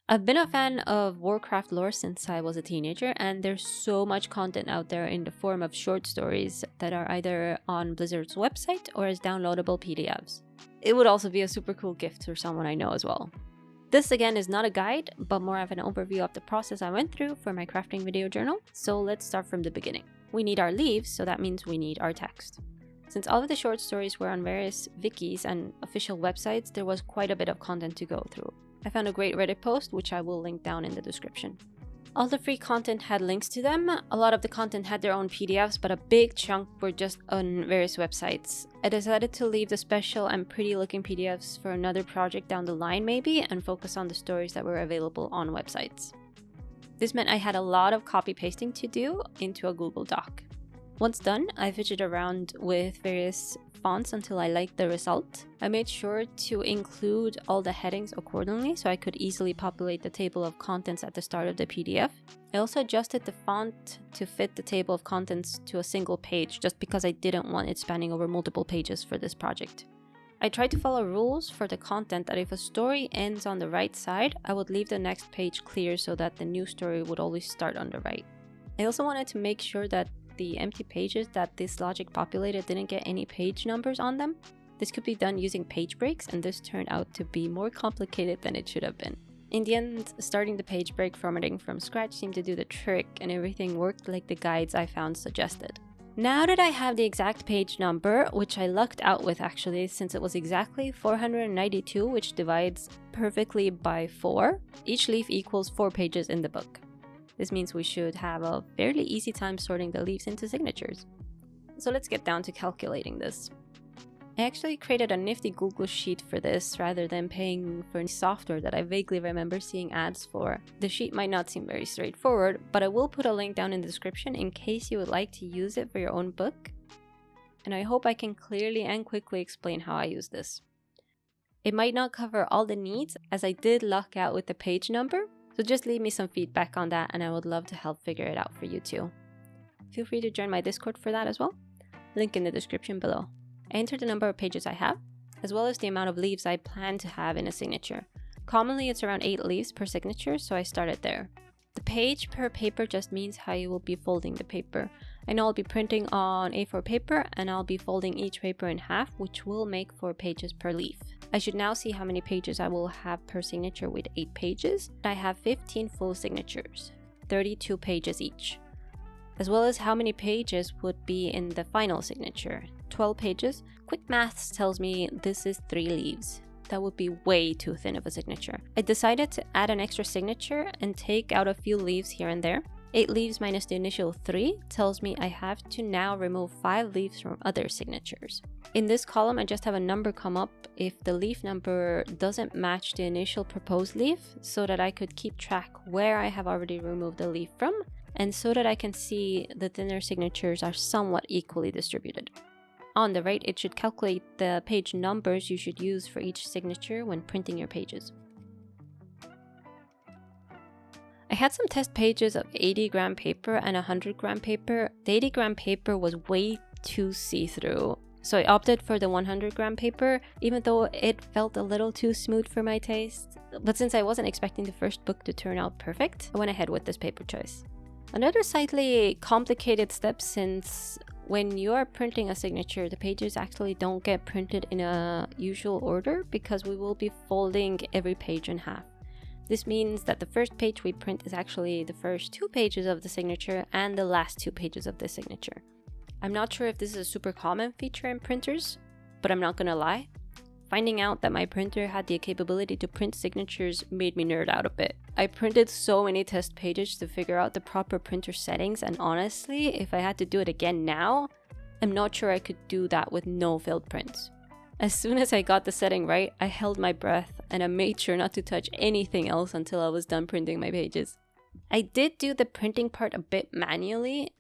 I've been a fan of Warcraft lore since I was a teenager, and there's so much content out there in the form of short stories that are either on Blizzard's website or as downloadable PDFs. It would also be a super cool gift for someone I know as well. This again is not a guide, but more of an overview of the process I went through for my crafting video journal, so let's start from the beginning. We need our leaves, so that means we need our text. Since all of the short stories were on various wikis and official websites, there was quite a bit of content to go through. I found a great Reddit post, which I will link down in the description. All the free content had links to them. A lot of the content had their own PDFs, but a big chunk were just on various websites. I decided to leave the special and pretty looking PDFs for another project down the line maybe, and focus on the stories that were available on websites. This meant I had a lot of copy pasting to do into a Google Doc. Once done, I fidgeted around with various fonts until I liked the result. I made sure to include all the headings accordingly so I could easily populate the table of contents at the start of the PDF. I also adjusted the font to fit the table of contents to a single page just because I didn't want it spanning over multiple pages for this project. I tried to follow rules for the content that if a story ends on the right side, I would leave the next page clear so that the new story would always start on the right. I also wanted to make sure that the empty pages that this logic populated didn't get any page numbers on them. This could be done using page breaks, and this turned out to be more complicated than it should have been. In the end, starting the page break formatting from scratch seemed to do the trick, and everything worked like the guides I found suggested. Now that I have the exact page number, which I lucked out with actually, since it was exactly 492, which divides perfectly by 4, each leaf equals 4 pages in the book. This means we should have a fairly easy time sorting the leaves into signatures. So let's get down to calculating this. I actually created a nifty Google sheet for this rather than paying for software that I vaguely remember seeing ads for. The sheet might not seem very straightforward, but I will put a link down in the description in case you would like to use it for your own book. And I hope I can clearly and quickly explain how I use this. It might not cover all the needs, as I did luck out with the page number, so just leave me some feedback on that and I would love to help figure it out for you too. Feel free to join my Discord for that as well. Link in the description below. I entered the number of pages I have, as well as the amount of leaves I plan to have in a signature. Commonly it's around 8 leaves per signature, so I started there. The page per paper just means how you will be folding the paper. I know I'll be printing on A4 paper and I'll be folding each paper in half, which will make 4 pages per leaf. I should now see how many pages I will have per signature with 8 pages. I have 15 full signatures, 32 pages each, as well as how many pages would be in the final signature, 12 pages. Quick maths tells me this is 3 leaves. That would be way too thin of a signature. I decided to add an extra signature and take out a few leaves here and there. 8 leaves minus the initial 3 tells me I have to now remove 5 leaves from other signatures. In this column, I just have a number come up if the leaf number doesn't match the initial proposed leaf, so that I could keep track where I have already removed the leaf from, and so that I can see the thinner signatures are somewhat equally distributed. On the right, it should calculate the page numbers you should use for each signature when printing your pages. I had some test pages of 80 gram paper and 100 gram paper. The 80 gram paper was way too see-through, so I opted for the 100 gram paper, even though it felt a little too smooth for my taste. But since I wasn't expecting the first book to turn out perfect, I went ahead with this paper choice. Another slightly complicated step, since when you are printing a signature, the pages actually don't get printed in a usual order because we will be folding every page in half. This means that the first page we print is actually the first 2 pages of the signature and the last 2 pages of the signature. I'm not sure if this is a super common feature in printers, but I'm not gonna lie. Finding out that my printer had the capability to print signatures made me nerd out a bit. I printed so many test pages to figure out the proper printer settings, and honestly, if I had to do it again now, I'm not sure I could do that with no failed prints. As soon as I got the setting right, I held my breath and I made sure not to touch anything else until I was done printing my pages. I did do the printing part a bit manually,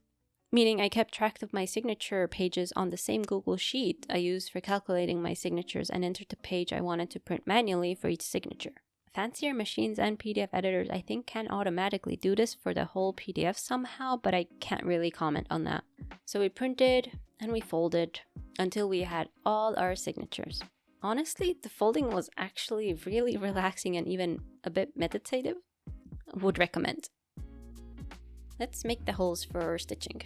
meaning I kept track of my signature pages on the same Google Sheet I used for calculating my signatures and entered the page I wanted to print manually for each signature. Fancier machines and PDF editors I think can automatically do this for the whole PDF somehow, but I can't really comment on that. So we printed and we folded until we had all our signatures. honestly, the folding was actually really relaxing and even a bit meditative. Would recommend. Let's make the holes for stitching.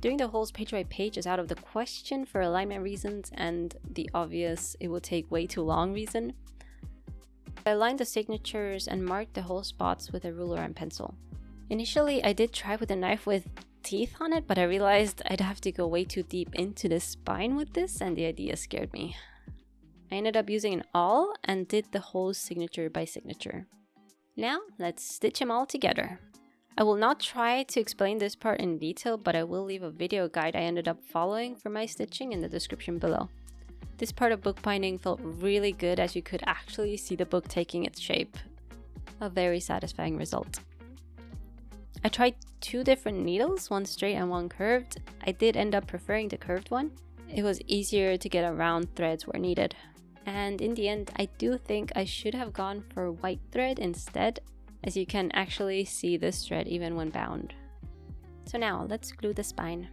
Doing the holes page by page is out of the question for alignment reasons and the obvious it would take way too long reason. I aligned the signatures and marked the hole spots with a ruler and pencil. Initially, I did try with a knife with teeth on it, but I realized I'd have to go way too deep into the spine with this, and the idea scared me. I ended up using an awl and did the holes signature by signature. Now, let's stitch them all together. I will not try to explain this part in detail, but I will leave a video guide I ended up following for my stitching in the description below. This part of bookbinding felt really good as you could actually see the book taking its shape. A very satisfying result. I tried 2 different needles, one straight and one curved. I did end up preferring the curved one. It was easier to get around threads where needed. And in the end, I do think I should have gone for white thread instead, as you can actually see this thread even when bound. So now, let's glue the spine.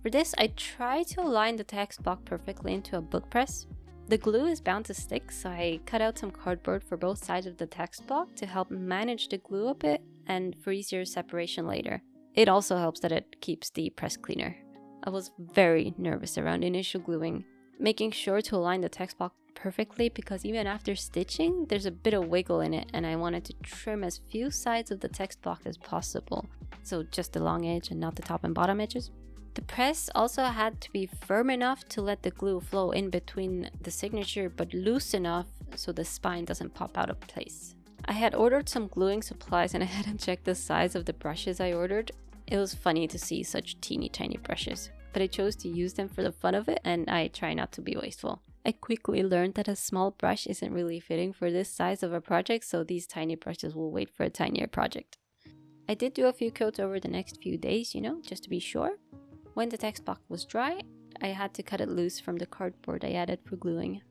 For this, I tried to align the text block perfectly into a book press. The glue is bound to stick, so I cut out some cardboard for both sides of the text block to help manage the glue a bit and for easier separation later. It also helps that it keeps the press cleaner. I was very nervous around initial gluing, making sure to align the text block perfectly because even after stitching, there's a bit of wiggle in it and I wanted to trim as few sides of the text block as possible. So just the long edge and not the top and bottom edges. The press also had to be firm enough to let the glue flow in between the signature, but loose enough so the spine doesn't pop out of place. I had ordered some gluing supplies and I hadn't checked the size of the brushes I ordered. It was funny to see such teeny tiny brushes, but I chose to use them for the fun of it and I try not to be wasteful. I quickly learned that a small brush isn't really fitting for this size of a project, so these tiny brushes will wait for a tinier project. I did do a few coats over the next few days, just to be sure. When the text block was dry, I had to cut it loose from the cardboard I added for gluing.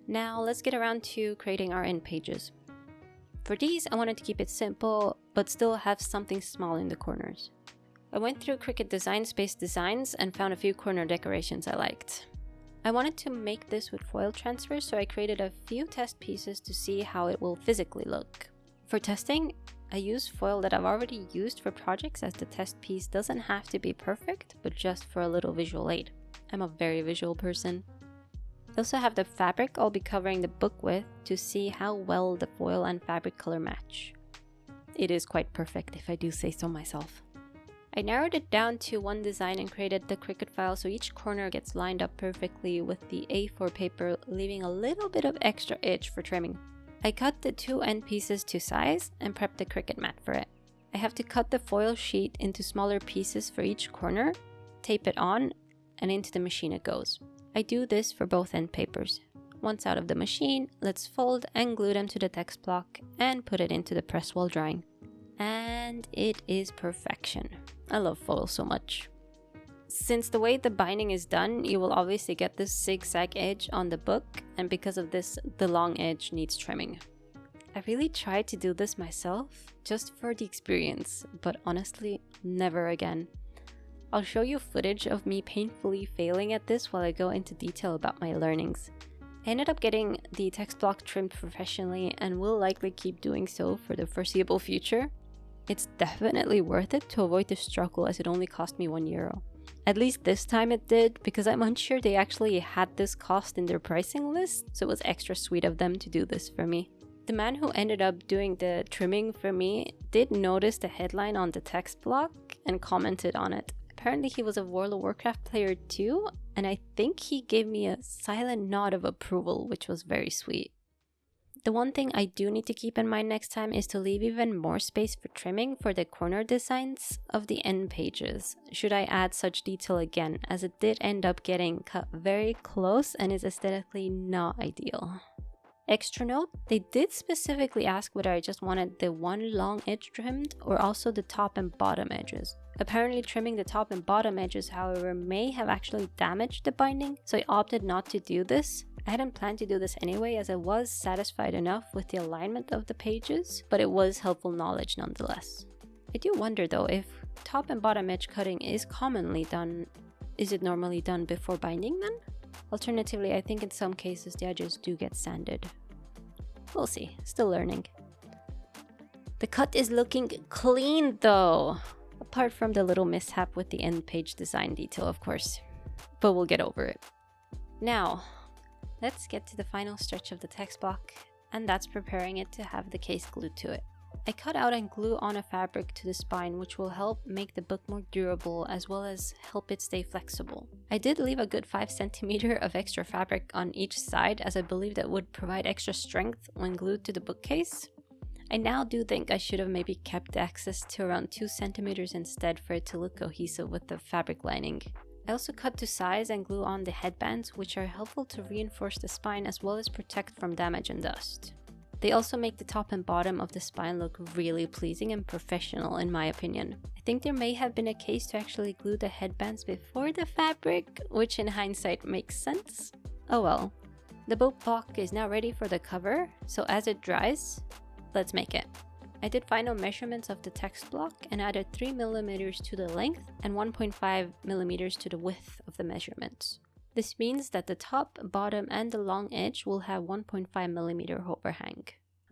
Now let's get around to creating our end pages. For these, I wanted to keep it simple, but still have something small in the corners. I went through Cricut Design Space Designs and found a few corner decorations I liked. I wanted to make this with foil transfer, so I created a few test pieces to see how it will physically look. For testing, I used foil that I've already used for projects as the test piece doesn't have to be perfect, but just for a little visual aid. I'm a very visual person. I also have the fabric I'll be covering the book with to see how well the foil and fabric color match. It is quite perfect if I do say so myself. I narrowed it down to one design and created the Cricut file so each corner gets lined up perfectly with the A4 paper, leaving a little bit of extra edge for trimming. I cut the 2 end pieces to size and prepped the Cricut mat for it. I have to cut the foil sheet into smaller pieces for each corner, tape it on, and into the machine it goes. I do this for both end papers. Once out of the machine, let's fold and glue them to the text block and put it into the press while drying. And it is perfection. I love foil so much. Since the way the binding is done, you will obviously get this zigzag edge on the book, and because of this, the long edge needs trimming. I really tried to do this myself, just for the experience, but honestly, never again. I'll show you footage of me painfully failing at this while I go into detail about my learnings. I ended up getting the text block trimmed professionally and will likely keep doing so for the foreseeable future. It's definitely worth it to avoid the struggle as it only cost me €1. At least this time it did, because I'm unsure they actually had this cost in their pricing list, so it was extra sweet of them to do this for me. The man who ended up doing the trimming for me did notice the headline on the text block and commented on it. Apparently he was a World of Warcraft player too, and I think he gave me a silent nod of approval, which was very sweet. The one thing I do need to keep in mind next time is to leave even more space for trimming for the corner designs of the end pages, should I add such detail again, as it did end up getting cut very close and is aesthetically not ideal. Extra note, they did specifically ask whether I just wanted the one long edge trimmed or also the top and bottom edges. Apparently trimming the top and bottom edges, however, may have actually damaged the binding, so I opted not to do this. I hadn't planned to do this anyway, as I was satisfied enough with the alignment of the pages, but it was helpful knowledge nonetheless. I do wonder though, if top and bottom edge cutting is commonly done, is it normally done before binding then? Alternatively, I think in some cases the edges do get sanded. We'll see, still learning. The cut is looking clean though, apart from the little mishap with the end page design detail, of course, but we'll get over it. Now, let's get to the final stretch of the text block, and that's preparing it to have the case glued to it. I cut out and glue on a fabric to the spine, which will help make the book more durable as well as help it stay flexible. I did leave a good 5 cm of extra fabric on each side, as I believe that would provide extra strength when glued to the bookcase. I now do think I should have maybe kept access to around 2 cm instead for it to look cohesive with the fabric lining. I also cut to size and glue on the headbands, which are helpful to reinforce the spine as well as protect from damage and dust. They also make the top and bottom of the spine look really pleasing and professional in my opinion. I think there may have been a case to actually glue the headbands before the fabric, which in hindsight makes sense. Oh well. The book block is now ready for the cover, so as it dries, let's make it. I did final measurements of the text block and added 3 mm to the length and 1.5 mm to the width of the measurements. This means that the top, bottom, and the long edge will have 1.5 mm overhang.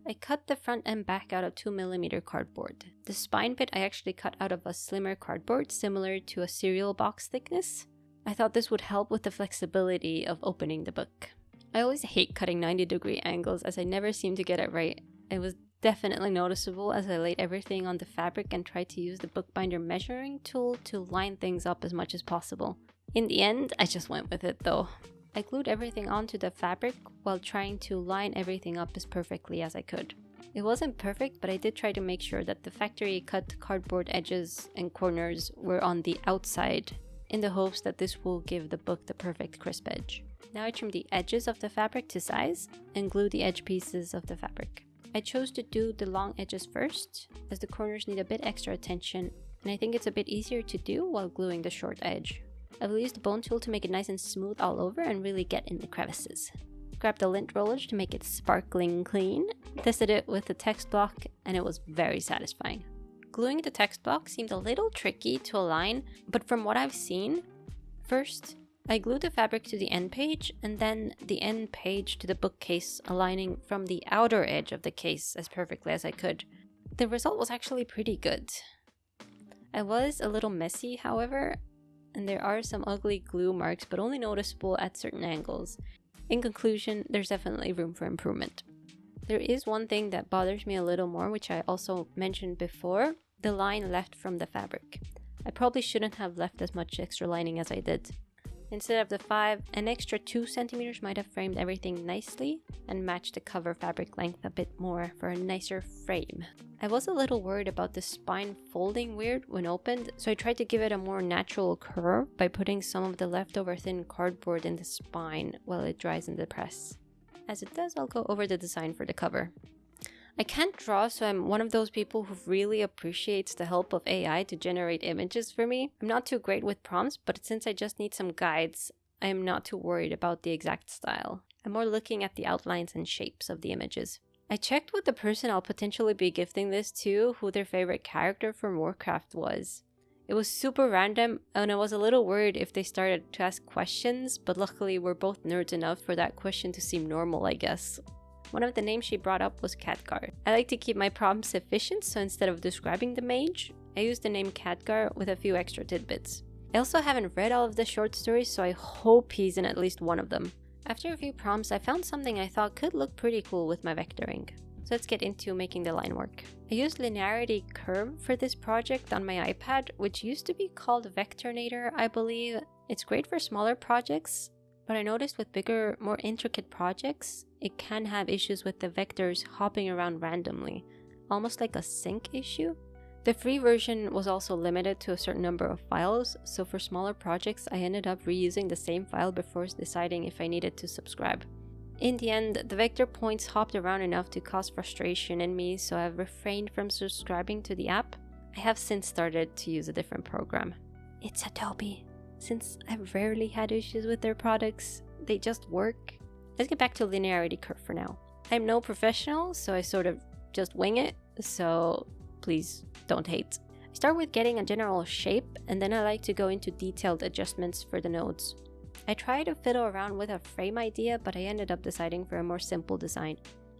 I cut the front and back out of 2 mm cardboard. The spine bit I actually cut out of a slimmer cardboard similar to a cereal box thickness. I thought this would help with the flexibility of opening the book. I always hate cutting 90-degree angles as I never seem to get it right. It was definitely noticeable as I laid everything on the fabric and tried to use the bookbinder measuring tool to line things up as much as possible. In the end, I just went with it though. I glued everything onto the fabric while trying to line everything up as perfectly as I could. It wasn't perfect, but I did try to make sure that the factory cut cardboard edges and corners were on the outside in the hopes that this will give the book the perfect crisp edge. Now I trimmed the edges of the fabric to size and glued the edge pieces of the fabric. I chose to do the long edges first, as the corners need a bit extra attention, and I think it's a bit easier to do while gluing the short edge. I will use the bone tool to make it nice and smooth all over and really get in the crevices. Grabbed the lint rollers to make it sparkling clean, tested it with the text block, and it was very satisfying. Gluing the text block seemed a little tricky to align, but from what I've seen, first, I glued the fabric to the end page and then the end page to the bookcase, aligning from the outer edge of the case as perfectly as I could. The result was actually pretty good. I was a little messy, however, and there are some ugly glue marks, but only noticeable at certain angles. In conclusion, there's definitely room for improvement. There is one thing that bothers me a little more, which I also mentioned before, the line left from the fabric. I probably shouldn't have left as much extra lining as I did. Instead of the 5, an extra 2 cm might have framed everything nicely and matched the cover fabric length a bit more for a nicer frame. I was a little worried about the spine folding weird when opened, so I tried to give it a more natural curve by putting some of the leftover thin cardboard in the spine while it dries in the press. As it does, I'll go over the design for the cover. I can't draw, so I'm one of those people who really appreciates the help of AI to generate images for me. I'm not too great with prompts, but since I just need some guides, I am not too worried about the exact style. I'm more looking at the outlines and shapes of the images. I checked with the person I'll potentially be gifting this to who their favorite character from Warcraft was. It was super random, and I was a little worried if they started to ask questions, but luckily we're both nerds enough for that question to seem normal, I guess. One of the names she brought up was Khadgar. I like to keep my prompts efficient, so instead of describing the mage, I used the name Khadgar with a few extra tidbits. I also haven't read all of the short stories, so I hope he's in at least one of them. After a few prompts, I found something I thought could look pretty cool with my vectoring. So let's get into making the line work. I used linearity curve for this project on my iPad, which used to be called Vectornator, I believe. It's great for smaller projects, but I noticed with bigger, more intricate projects, it can have issues with the vectors hopping around randomly, almost like a sync issue. The free version was also limited to a certain number of files, so for smaller projects I ended up reusing the same file before deciding if I needed to subscribe. In the end, the vector points hopped around enough to cause frustration in me, so I've refrained from subscribing to the app. I have since started to use a different program. It's Adobe. Since I've rarely had issues with their products, they just work. Let's get back to linearity curve for now. I'm no professional, so I sort of just wing it, so please don't hate. I start with getting a general shape, and then I like to go into detailed adjustments for the nodes. I tried to fiddle around with a frame idea, but I ended up deciding for a more simple design.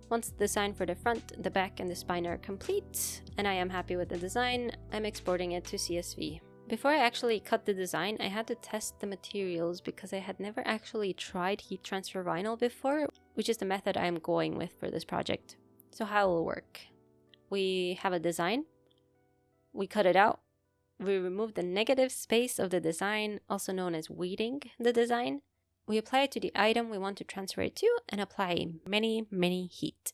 Once the design for the front, the back, and the spine are complete, and I am happy with the design, I'm exporting it to CSV. Before I actually cut the design, I had to test the materials because I had never actually tried heat transfer vinyl before, which is the method I am going with for this project. So how it will work? We have a design, we cut it out, we remove the negative space of the design, also known as weighting the design. We apply it to the item we want to transfer it to and apply many heat.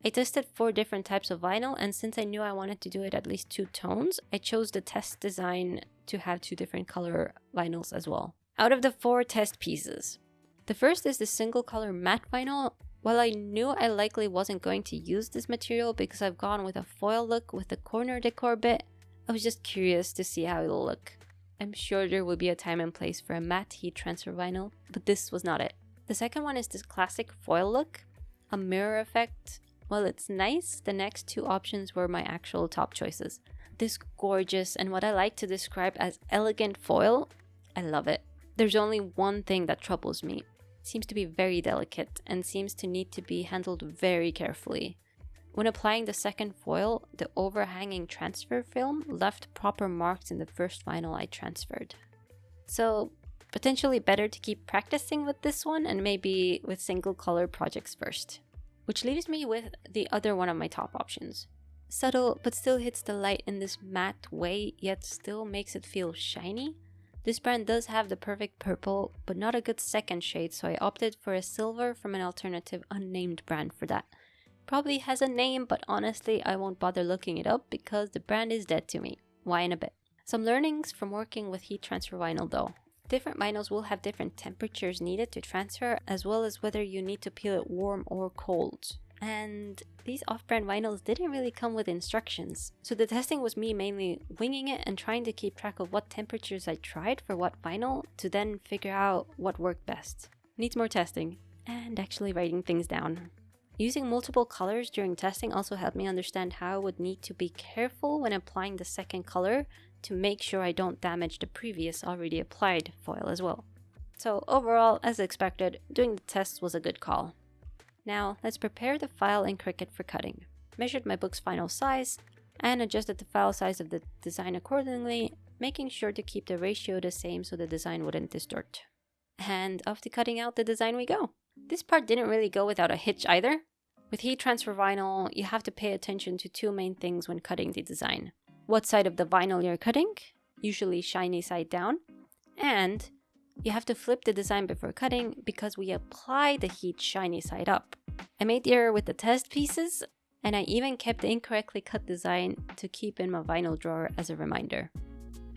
I tested 4 different types of vinyl, and since I knew I wanted to do it at least 2 tones, I chose the test design to have 2 different color vinyls as well. Out of the 4 test pieces, the first is the single color matte vinyl. While I knew I likely wasn't going to use this material because I've gone with a foil look with the corner decor bit, I was just curious to see how it'll look. I'm sure there will be a time and place for a matte heat transfer vinyl, but this was not it. The second one is this classic foil look, a mirror effect. While it's nice, the next 2 options were my actual top choices. This gorgeous and what I like to describe as elegant foil, I love it. There's only one thing that troubles me. It seems to be very delicate and seems to need to be handled very carefully. When applying the second foil, the overhanging transfer film left proper marks in the first vinyl I transferred. So, potentially better to keep practicing with this one and maybe with single color projects first. Which leaves me with the other one of my top options. Subtle, but still hits the light in this matte way, yet still makes it feel shiny. This brand does have the perfect purple, but not a good second shade, so I opted for a silver from an alternative unnamed brand for that. Probably has a name, but honestly I won't bother looking it up because the brand is dead to me. Why in a bit. Some learnings from working with heat transfer vinyl though. Different vinyls will have different temperatures needed to transfer, as well as whether you need to peel it warm or cold. And these off-brand vinyls didn't really come with instructions. So the testing was me mainly winging it and trying to keep track of what temperatures I tried for what vinyl to then figure out what worked best. Needs more testing and actually writing things down. Using multiple colors during testing also helped me understand how I would need to be careful when applying the second color to make sure I don't damage the previous already applied foil as well. So overall, as expected, doing the tests was a good call. Now let's prepare the file in Cricut for cutting. Measured my book's final size and adjusted the file size of the design accordingly, making sure to keep the ratio the same so the design wouldn't distort. And off to cutting out the design we go. This part didn't really go without a hitch either. With heat transfer vinyl, you have to pay attention to 2 main things when cutting the design. What side of the vinyl you're cutting, usually shiny side down, and you have to flip the design before cutting because we apply the heat shiny side up. I made the error with the test pieces, and I even kept the incorrectly cut design to keep in my vinyl drawer as a reminder.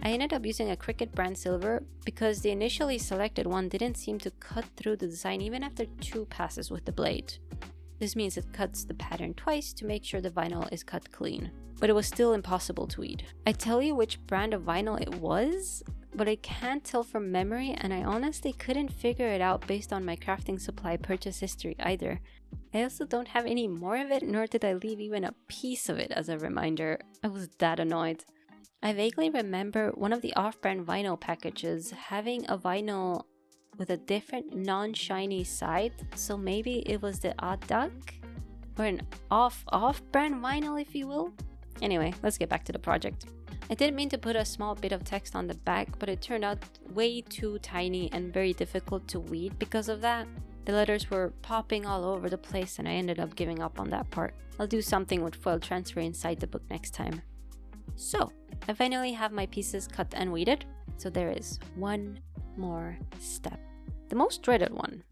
I ended up using a Cricut brand silver because the initially selected one didn't seem to cut through the design even after 2 passes with the blade. This means it cuts the pattern twice to make sure the vinyl is cut clean. But it was still impossible to read. I tell you which brand of vinyl it was, but I can't tell from memory, and I honestly couldn't figure it out based on my crafting supply purchase history either. I also don't have any more of it, nor did I leave even a piece of it as a reminder. I was that annoyed. I vaguely remember one of the off-brand vinyl packages having a vinyl with a different non-shiny side, so maybe it was the odd duck? Or an off-brand vinyl, if you will? Anyway, let's get back to the project. I didn't mean to put a small bit of text on the back, but it turned out way too tiny and very difficult to read because of that. The letters were popping all over the place and I ended up giving up on that part. I'll do something with foil transfer inside the book next time. So, I finally have my pieces cut and weighted, so there is one more step. The most dreaded one.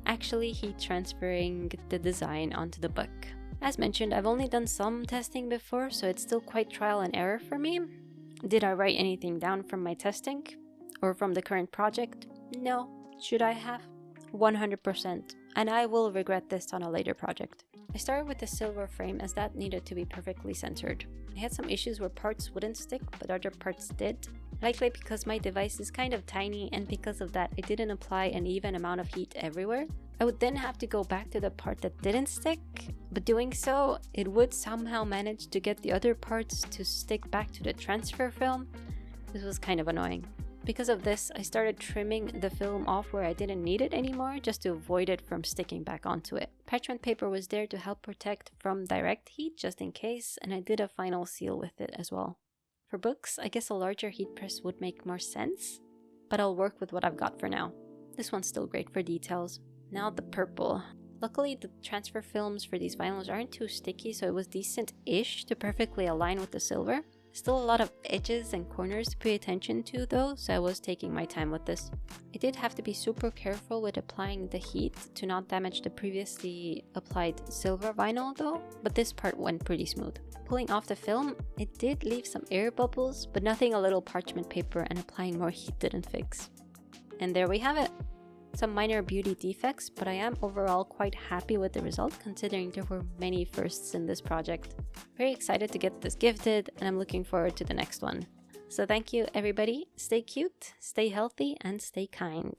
Actually heat transferring the design onto the book. As mentioned, I've only done some testing before, so it's still quite trial and error for me. Did I write anything down from my testing? Or from the current project? No. Should I have? 100%. And I will regret this on a later project. I started with the silver frame as that needed to be perfectly centered. I had some issues where parts wouldn't stick, but other parts did. Likely because my device is kind of tiny, and because of that I didn't apply an even amount of heat everywhere. I would then have to go back to the part that didn't stick, but doing so, it would somehow manage to get the other parts to stick back to the transfer film. This was kind of annoying. Because of this, I started trimming the film off where I didn't need it anymore, just to avoid it from sticking back onto it. Parchment paper was there to help protect from direct heat just in case, and I did a final seal with it as well. For books, I guess a larger heat press would make more sense, but I'll work with what I've got for now. This one's still great for details. Now the purple. Luckily, the transfer films for these vinyls aren't too sticky, so it was decent-ish to perfectly align with the silver. Still a lot of edges and corners to pay attention to though, so I was taking my time with this. I did have to be super careful with applying the heat to not damage the previously applied silver vinyl though, but this part went pretty smooth. Pulling off the film, it did leave some air bubbles, but nothing a little parchment paper and applying more heat didn't fix. And there we have it. Some minor beauty defects, but I am overall quite happy with the result considering there were many firsts in this project. Very excited to get this gifted, and I'm looking forward to the next one. So thank you everybody, stay cute, stay healthy, and stay kind.